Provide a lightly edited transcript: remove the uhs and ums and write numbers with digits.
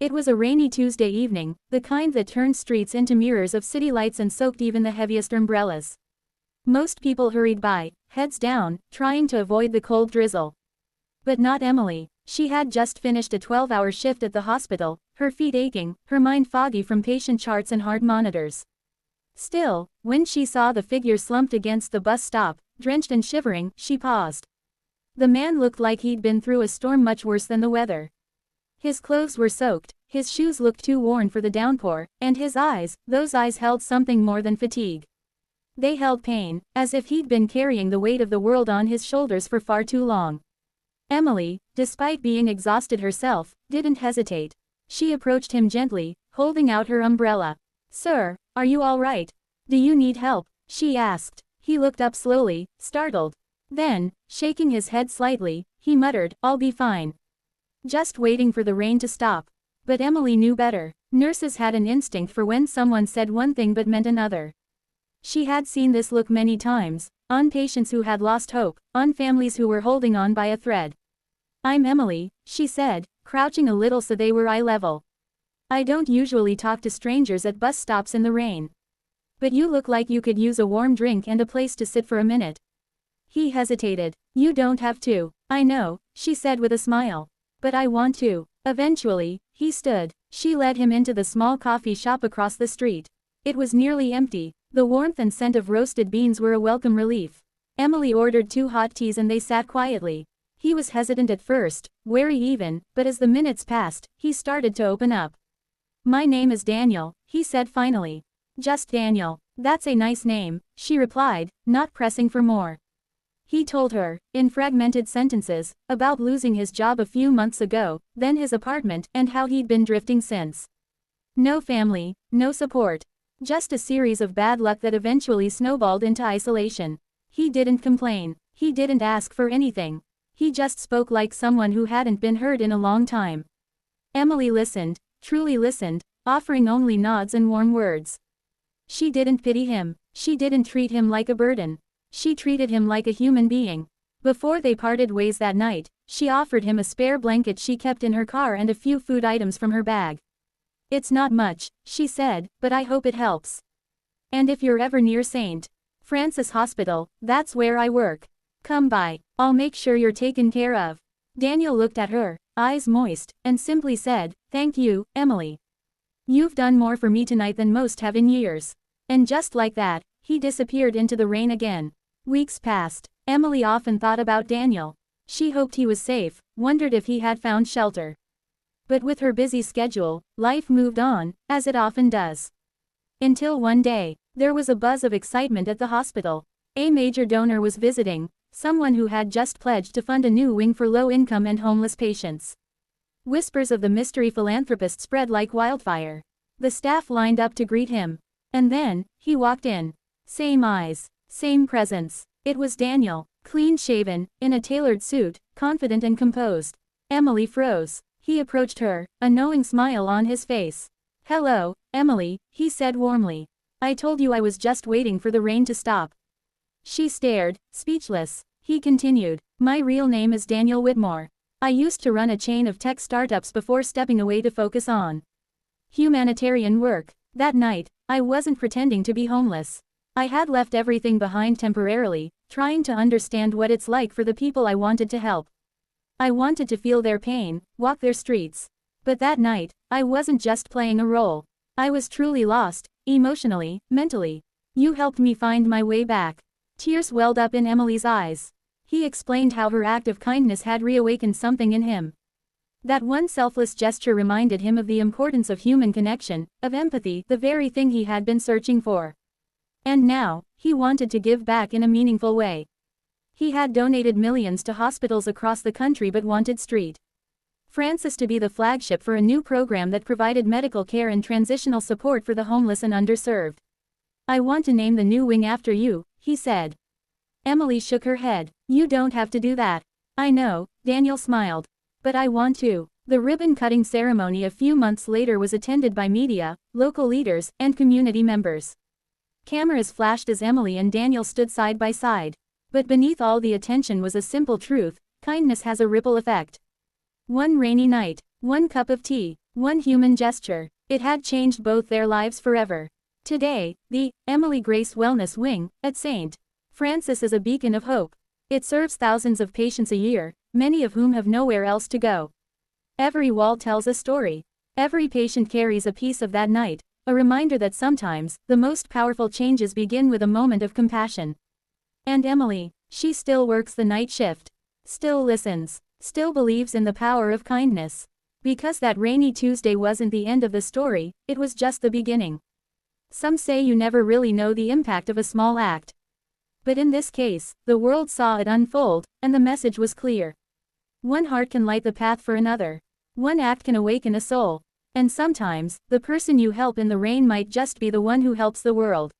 It was a rainy Tuesday evening, the kind that turned streets into mirrors of city lights and soaked even the heaviest umbrellas. Most people hurried by, heads down, trying to avoid the cold drizzle. But not Emily. She had just finished a 12-hour shift at the hospital, her feet aching, her mind foggy from patient charts and heart monitors. Still, when she saw the figure slumped against the bus stop, drenched and shivering, she paused. The man looked like he'd been through a storm much worse than the weather. His clothes were soaked, his shoes looked too worn for the downpour, and his eyes, those eyes held something more than fatigue. They held pain, as if he'd been carrying the weight of the world on his shoulders for far too long. Emily, despite being exhausted herself, didn't hesitate. She approached him gently, holding out her umbrella. "Sir, are you all right? Do you need help?" she asked. He looked up slowly, startled. Then, shaking his head slightly, he muttered, "I'll be fine." Just waiting for the rain to stop. But Emily knew better. Nurses had an instinct for when someone said one thing but meant another. She had seen this look many times, on patients who had lost hope, on families who were holding on by a thread. "I'm Emily," she said, crouching a little so they were eye level. "I don't usually talk to strangers at bus stops in the rain. But you look like you could use a warm drink and a place to sit for a minute." He hesitated. "You don't have to." "I know," she said with a smile. "But I want to." Eventually, he stood. She led him into the small coffee shop across the street. It was nearly empty. The warmth and scent of roasted beans were a welcome relief. Emily ordered 2 hot teas and they sat quietly. He was hesitant at first, wary even, but as the minutes passed, he started to open up. "My name is Daniel," he said finally. "Just Daniel. That's a nice name," she replied, not pressing for more. He told her, in fragmented sentences, about losing his job a few months ago, then his apartment, and how he'd been drifting since. No family, no support. Just a series of bad luck that eventually snowballed into isolation. He didn't complain. He didn't ask for anything. He just spoke like someone who hadn't been heard in a long time. Emily listened, truly listened, offering only nods and warm words. She didn't pity him. She didn't treat him like a burden. She treated him like a human being. Before they parted ways that night, she offered him a spare blanket she kept in her car and a few food items from her bag. "It's not much," she said, "but I hope it helps. And if you're ever near St. Francis Hospital, that's where I work. Come by. I'll make sure you're taken care of." Daniel looked at her, eyes moist, and simply said, "Thank you, Emily. You've done more for me tonight than most have in years." And just like that, he disappeared into the rain again. Weeks passed. Emily often thought about Daniel. She hoped he was safe, wondered if he had found shelter. But with her busy schedule, life moved on, as it often does. Until one day, there was a buzz of excitement at the hospital. A major donor was visiting, someone who had just pledged to fund a new wing for low-income and homeless patients. Whispers of the mystery philanthropist spread like wildfire. The staff lined up to greet him. And then, he walked in. Same eyes. Same presence. It was Daniel, clean-shaven, in a tailored suit, confident and composed. Emily froze. He approached her, a knowing smile on his face. "Hello, Emily," he said warmly. "I told you I was just waiting for the rain to stop." She stared, speechless. He continued, "My real name is Daniel Whitmore. I used to run a chain of tech startups before stepping away to focus on humanitarian work. That night, I wasn't pretending to be homeless. I had left everything behind temporarily, trying to understand what it's like for the people I wanted to help. I wanted to feel their pain, walk their streets. But that night, I wasn't just playing a role. I was truly lost, emotionally, mentally. You helped me find my way back." Tears welled up in Emily's eyes. He explained how her act of kindness had reawakened something in him. That one selfless gesture reminded him of the importance of human connection, of empathy, the very thing he had been searching for. And now, he wanted to give back in a meaningful way. He had donated millions to hospitals across the country but wanted St. Francis to be the flagship for a new program that provided medical care and transitional support for the homeless and underserved. "I want to name the new wing after you," he said. Emily shook her head. "You don't have to do that." "I know," Daniel smiled. "But I want to." The ribbon-cutting ceremony a few months later was attended by media, local leaders, and community members. Cameras flashed as Emily and Daniel stood side by side. But beneath all the attention was a simple truth: kindness has a ripple effect. One rainy night, one cup of tea, One human gesture. It had changed both their lives forever. Today, the Emily Grace Wellness Wing at St. Francis is a beacon of hope. It serves thousands of patients a year, many of whom have nowhere else to go. Every wall tells a story. Every patient carries a piece of that night, a reminder that sometimes, the most powerful changes begin with a moment of compassion. And Emily, she still works the night shift. Still listens. Still believes in the power of kindness. Because that rainy Tuesday wasn't the end of the story, it was just the beginning. Some say you never really know the impact of a small act. But in this case, the world saw it unfold, and the message was clear. One heart can light the path for another. One act can awaken a soul. And sometimes, the person you help in the rain might just be the one who helps the world.